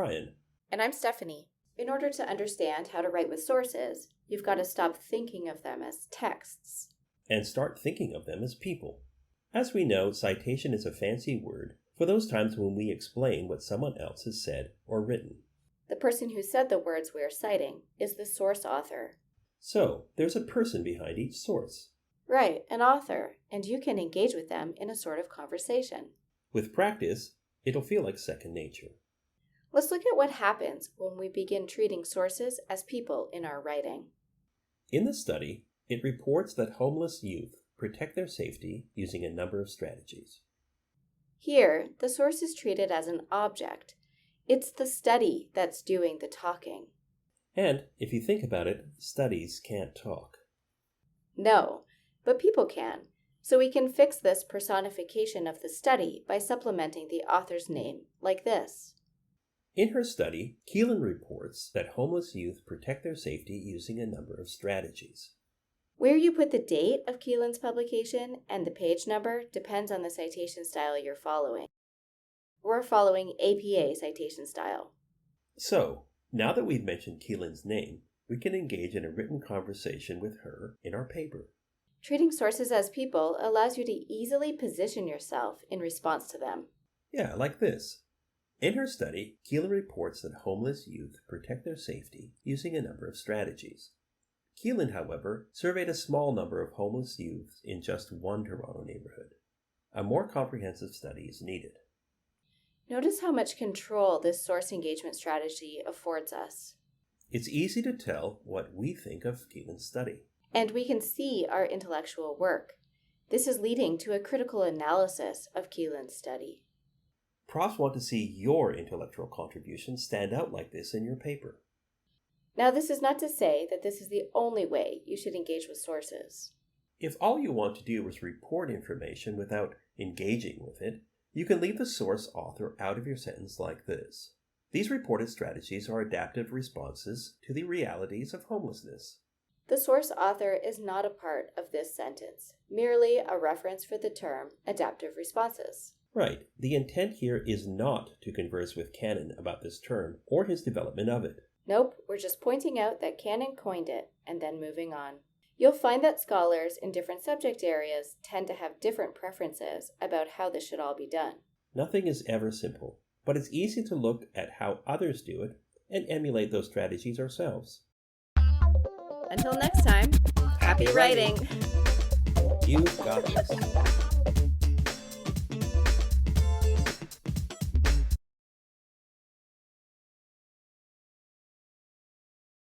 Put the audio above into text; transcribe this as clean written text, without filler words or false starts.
Brian. And I'm Stephanie. In order to understand how to write with sources, you've got to stop thinking of them as texts. And start thinking of them as people. As we know, citation is a fancy word for those times when we explain what someone else has said or written. The person who said the words we are citing is the source author. So, there's a person behind each source. Right, an author, and you can engage with them in a sort of conversation. With practice, it'll feel like second nature. Let's look at what happens when we begin treating sources as people in our writing. In the study, it reports that homeless youth protect their safety using a number of strategies. Here, the source is treated as an object. It's the study that's doing the talking. And, if you think about it, studies can't talk. No, but people can. So we can fix this personification of the study by supplementing the author's name, like this. In her study, Keelan reports that homeless youth protect their safety using a number of strategies. Where you put the date of Keelan's publication and the page number depends on the citation style you're following. We're following APA citation style. So, now that we've mentioned Keelan's name, we can engage in a written conversation with her in our paper. Treating sources as people allows you to easily position yourself in response to them. Yeah, like this. In her study, Keelan reports that homeless youth protect their safety using a number of strategies. Keelan, however, surveyed a small number of homeless youth in just one Toronto neighborhood. A more comprehensive study is needed. Notice how much control this source engagement strategy affords us. It's easy to tell what we think of Keelan's study. And we can see our intellectual work. This is leading to a critical analysis of Keelan's study. Profs want to see your intellectual contribution stand out like this in your paper. Now, this is not to say that this is the only way you should engage with sources. If all you want to do is report information without engaging with it, you can leave the source author out of your sentence like this. These reported strategies are adaptive responses to the realities of homelessness. The source author is not a part of this sentence, merely a reference for the term adaptive responses. Right. The intent here is not to converse with Cannon about this term or his development of it. Nope, we're just pointing out that Cannon coined it and then moving on. You'll find that scholars in different subject areas tend to have different preferences about how this should all be done. Nothing is ever simple, but it's easy to look at how others do it and emulate those strategies ourselves. Until next time, happy writing! You've got this.